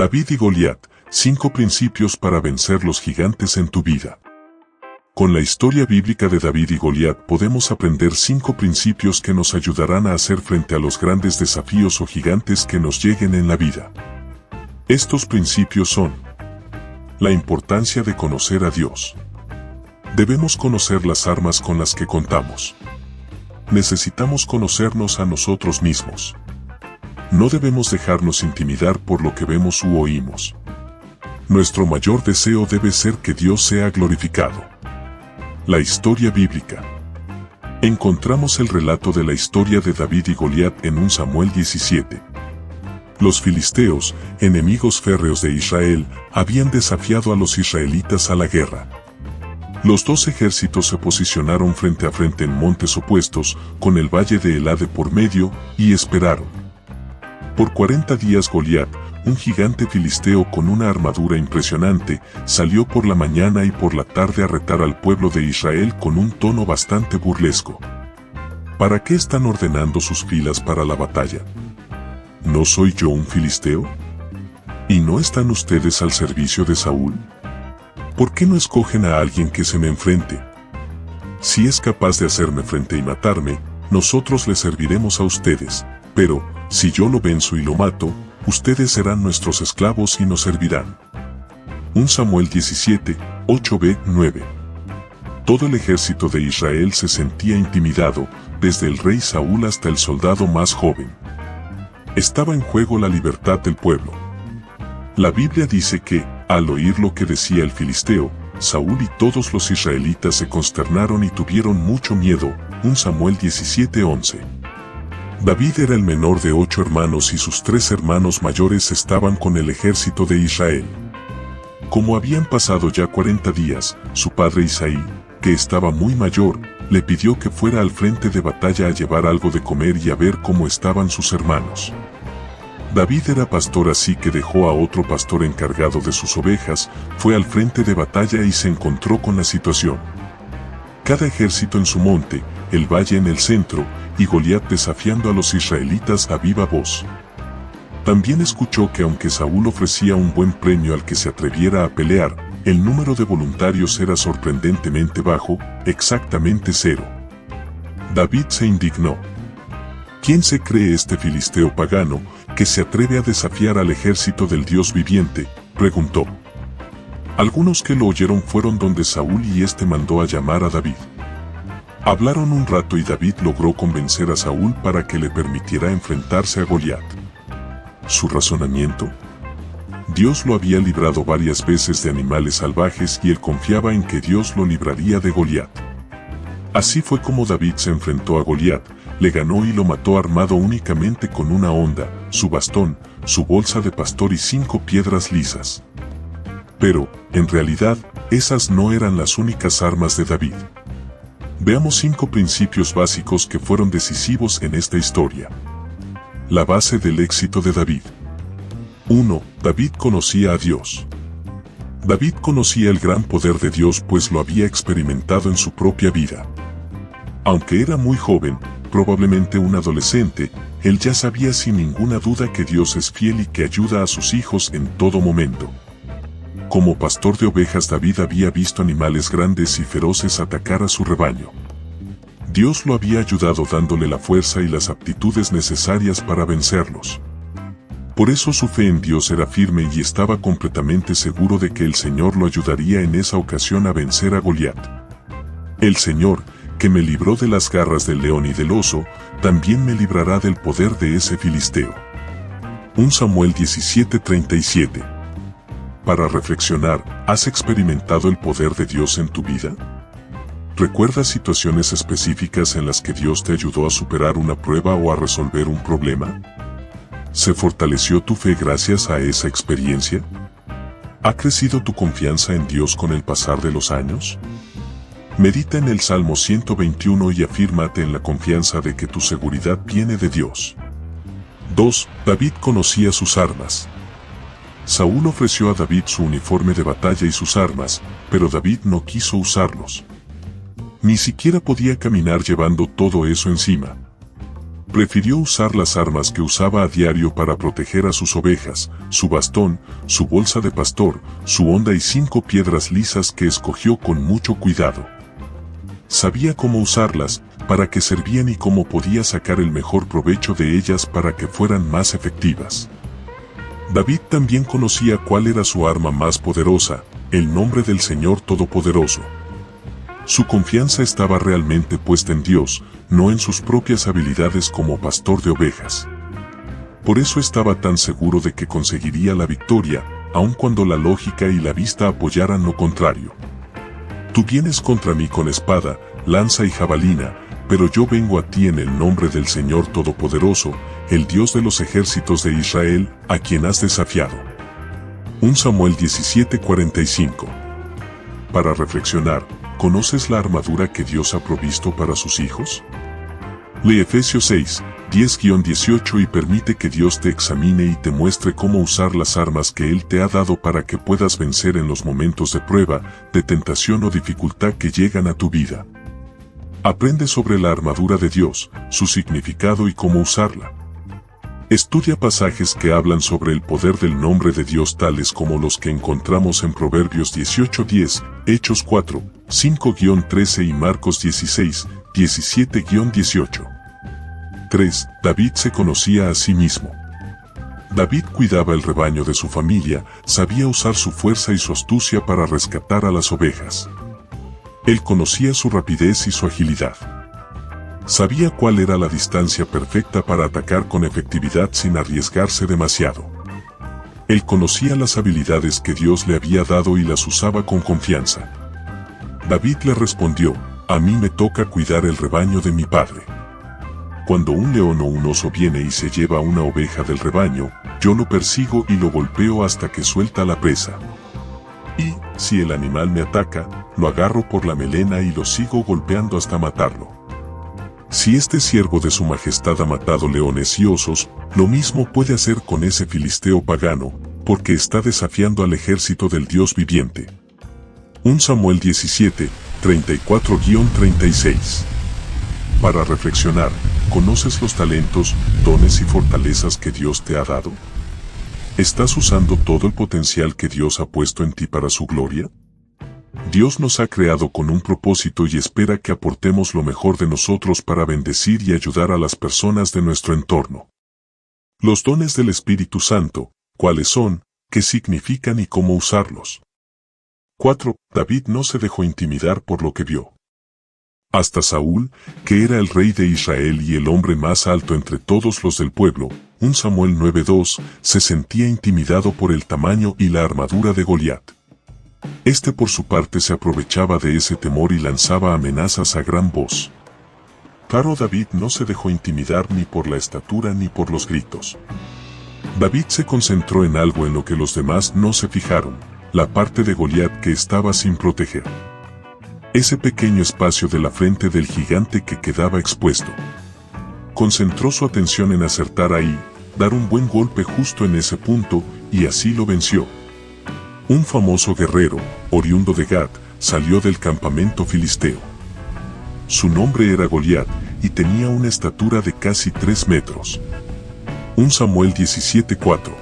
David y Goliat, 5 principios para vencer los gigantes en tu vida. Con la historia bíblica de David y Goliat podemos aprender 5 principios que nos ayudarán a hacer frente a los grandes desafíos o gigantes que nos lleguen en la vida. Estos principios son: la importancia de conocer a Dios. Debemos conocer las armas con las que contamos. Necesitamos conocernos a nosotros mismos. No debemos dejarnos intimidar por lo que vemos u oímos. Nuestro mayor deseo debe ser que Dios sea glorificado. La historia bíblica. Encontramos el relato de la historia de David y Goliat en 1 Samuel 17. Los filisteos, enemigos férreos de Israel, habían desafiado a los israelitas a la guerra. Los dos ejércitos se posicionaron frente a frente en montes opuestos, con el valle de Elá de por medio, y esperaron. Por 40 días Goliat, un gigante filisteo con una armadura impresionante, salió por la mañana y por la tarde a retar al pueblo de Israel con un tono bastante burlesco. ¿Para qué están ordenando sus filas para la batalla? ¿No soy yo un filisteo? ¿Y no están ustedes al servicio de Saúl? ¿Por qué no escogen a alguien que se me enfrente? Si es capaz de hacerme frente y matarme, nosotros le serviremos a ustedes, pero, si yo lo venzo y lo mato, ustedes serán nuestros esclavos y nos servirán. 1 Samuel 17, 8b-9. Todo el ejército de Israel se sentía intimidado, desde el rey Saúl hasta el soldado más joven. Estaba en juego la libertad del pueblo. La Biblia dice que, al oír lo que decía el filisteo, Saúl y todos los israelitas se consternaron y tuvieron mucho miedo. 1 Samuel 17:11. David era el menor de 8 hermanos y sus 3 hermanos mayores estaban con el ejército de Israel. Como habían pasado ya 40 días, su padre Isaí, que estaba muy mayor, le pidió que fuera al frente de batalla a llevar algo de comer y a ver cómo estaban sus hermanos. David era pastor, así que dejó a otro pastor encargado de sus ovejas, fue al frente de batalla y se encontró con la situación. Cada ejército en su monte, el valle en el centro, y Goliat desafiando a los israelitas a viva voz. También escuchó que aunque Saúl ofrecía un buen premio al que se atreviera a pelear, el número de voluntarios era sorprendentemente bajo, exactamente 0. David se indignó. ¿Quién se cree este filisteo pagano, que se atreve a desafiar al ejército del Dios viviente?, preguntó. Algunos que lo oyeron fueron donde Saúl y éste mandó a llamar a David. Hablaron un rato y David logró convencer a Saúl para que le permitiera enfrentarse a Goliat. ¿Su razonamiento? Dios lo había librado varias veces de animales salvajes y él confiaba en que Dios lo libraría de Goliat. Así fue como David se enfrentó a Goliat, le ganó y lo mató armado únicamente con una honda, su bastón, su bolsa de pastor y 5 piedras lisas. Pero, en realidad, esas no eran las únicas armas de David. Veamos 5 principios básicos que fueron decisivos en esta historia. La base del éxito de David. 1. David conocía a Dios. David conocía el gran poder de Dios pues lo había experimentado en su propia vida. Aunque era muy joven, probablemente un adolescente, él ya sabía sin ninguna duda que Dios es fiel y que ayuda a sus hijos en todo momento. Como pastor de ovejas, David había visto animales grandes y feroces atacar a su rebaño. Dios lo había ayudado dándole la fuerza y las aptitudes necesarias para vencerlos. Por eso su fe en Dios era firme y estaba completamente seguro de que el Señor lo ayudaría en esa ocasión a vencer a Goliat. El Señor, que me libró de las garras del león y del oso, también me librará del poder de ese filisteo. 1 Samuel 17:37. Para reflexionar, ¿has experimentado el poder de Dios en tu vida? ¿Recuerdas situaciones específicas en las que Dios te ayudó a superar una prueba o a resolver un problema? ¿Se fortaleció tu fe gracias a esa experiencia? ¿Ha crecido tu confianza en Dios con el pasar de los años? Medita en el Salmo 121 y afírmate en la confianza de que tu seguridad viene de Dios. 2. David conocía sus armas. Saúl ofreció a David su uniforme de batalla y sus armas, pero David no quiso usarlos. Ni siquiera podía caminar llevando todo eso encima. Prefirió usar las armas que usaba a diario para proteger a sus ovejas, su bastón, su bolsa de pastor, su honda y 5 piedras lisas que escogió con mucho cuidado. Sabía cómo usarlas, para qué servían y cómo podía sacar el mejor provecho de ellas para que fueran más efectivas. David también conocía cuál era su arma más poderosa, el nombre del Señor Todopoderoso. Su confianza estaba realmente puesta en Dios, no en sus propias habilidades como pastor de ovejas. Por eso estaba tan seguro de que conseguiría la victoria, aun cuando la lógica y la vista apoyaran lo contrario. Tú vienes contra mí con espada, lanza y jabalina, pero yo vengo a ti en el nombre del Señor Todopoderoso, el Dios de los ejércitos de Israel, a quien has desafiado. 1 Samuel 17:45. Para reflexionar, ¿conoces la armadura que Dios ha provisto para sus hijos? Lee Efesios 6, 10-18 y permite que Dios te examine y te muestre cómo usar las armas que Él te ha dado para que puedas vencer en los momentos de prueba, de tentación o dificultad que llegan a tu vida. Aprende sobre la armadura de Dios, su significado y cómo usarla. Estudia pasajes que hablan sobre el poder del nombre de Dios tales como los que encontramos en Proverbios 18:10, Hechos 4, 5-13 y Marcos 16, 17-18. 3. David se conocía a sí mismo. David cuidaba el rebaño de su familia, sabía usar su fuerza y su astucia para rescatar a las ovejas. Él conocía su rapidez y su agilidad. Sabía cuál era la distancia perfecta para atacar con efectividad sin arriesgarse demasiado. Él conocía las habilidades que Dios le había dado y las usaba con confianza. David le respondió: a mí me toca cuidar el rebaño de mi padre. Cuando un león o un oso viene y se lleva una oveja del rebaño, yo lo persigo y lo golpeo hasta que suelta la presa. Y, si el animal me ataca, lo agarro por la melena y lo sigo golpeando hasta matarlo. Si este siervo de su majestad ha matado leones y osos, lo mismo puede hacer con ese filisteo pagano, porque está desafiando al ejército del Dios viviente. 1 Samuel 17, 34-36. Para reflexionar, ¿conoces los talentos, dones y fortalezas que Dios te ha dado? ¿Estás usando todo el potencial que Dios ha puesto en ti para su gloria? Dios nos ha creado con un propósito y espera que aportemos lo mejor de nosotros para bendecir y ayudar a las personas de nuestro entorno. Los dones del Espíritu Santo, ¿cuáles son, qué significan y cómo usarlos? 4. David no se dejó intimidar por lo que vio. Hasta Saúl, que era el rey de Israel y el hombre más alto entre todos los del pueblo, 1 Samuel 9:2, se sentía intimidado por el tamaño y la armadura de Goliat. Este por su parte se aprovechaba de ese temor y lanzaba amenazas a gran voz. Claro, David no se dejó intimidar ni por la estatura ni por los gritos. David se concentró en algo en lo que los demás no se fijaron, la parte de Goliat que estaba sin proteger. Ese pequeño espacio de la frente del gigante que quedaba expuesto. Concentró su atención en acertar ahí, dar un buen golpe justo en ese punto, y así lo venció. Un famoso guerrero, oriundo de Gat, salió del campamento filisteo. Su nombre era Goliat, y tenía una estatura de casi 3 metros. 1 Samuel 17:4.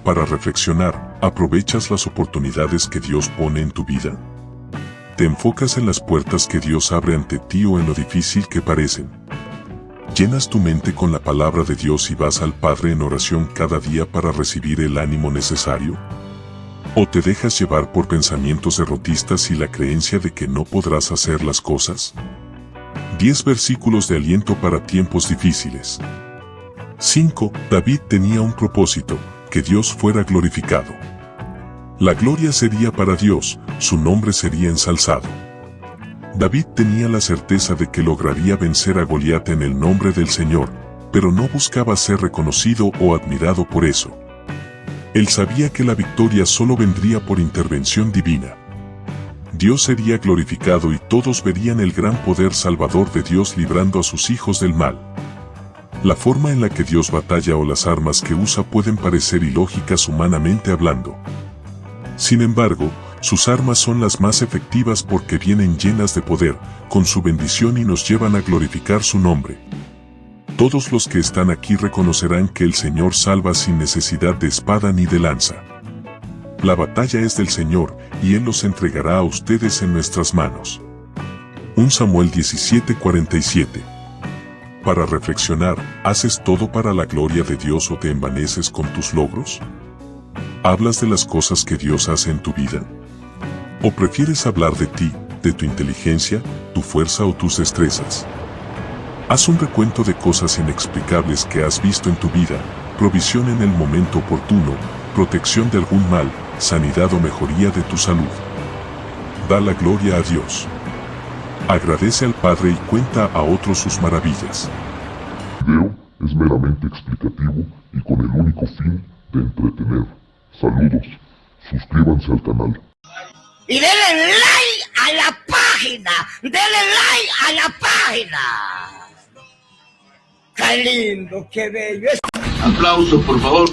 Para reflexionar, ¿aprovechas las oportunidades que Dios pone en tu vida? ¿Te enfocas en las puertas que Dios abre ante ti o en lo difícil que parecen? ¿Llenas tu mente con la palabra de Dios y vas al Padre en oración cada día para recibir el ánimo necesario? ¿O te dejas llevar por pensamientos derrotistas y la creencia de que no podrás hacer las cosas? 10 versículos de aliento para tiempos difíciles. 5. David tenía un propósito, que Dios fuera glorificado. La gloria sería para Dios, su nombre sería ensalzado. David tenía la certeza de que lograría vencer a Goliat en el nombre del Señor, pero no buscaba ser reconocido o admirado por eso. Él sabía que la victoria solo vendría por intervención divina. Dios sería glorificado y todos verían el gran poder salvador de Dios librando a sus hijos del mal. La forma en la que Dios batalla o las armas que usa pueden parecer ilógicas humanamente hablando. Sin embargo, sus armas son las más efectivas porque vienen llenas de poder, con su bendición y nos llevan a glorificar su nombre. Todos los que están aquí reconocerán que el Señor salva sin necesidad de espada ni de lanza. La batalla es del Señor, y Él los entregará a ustedes en nuestras manos. 1 Samuel 17:47. Para reflexionar, ¿haces todo para la gloria de Dios o te envaneces con tus logros? ¿Hablas de las cosas que Dios hace en tu vida? ¿O prefieres hablar de ti, de tu inteligencia, tu fuerza o tus destrezas? Haz un recuento de cosas inexplicables que has visto en tu vida, provisión en el momento oportuno, protección de algún mal, sanidad o mejoría de tu salud. Da la gloria a Dios. Agradece al Padre y cuenta a otros sus maravillas. El video es meramente explicativo y con el único fin de entretener. Saludos, suscríbanse al canal. Y denle like a la página, denle like a la página. ¡Qué lindo, qué bello! Aplausos, por favor.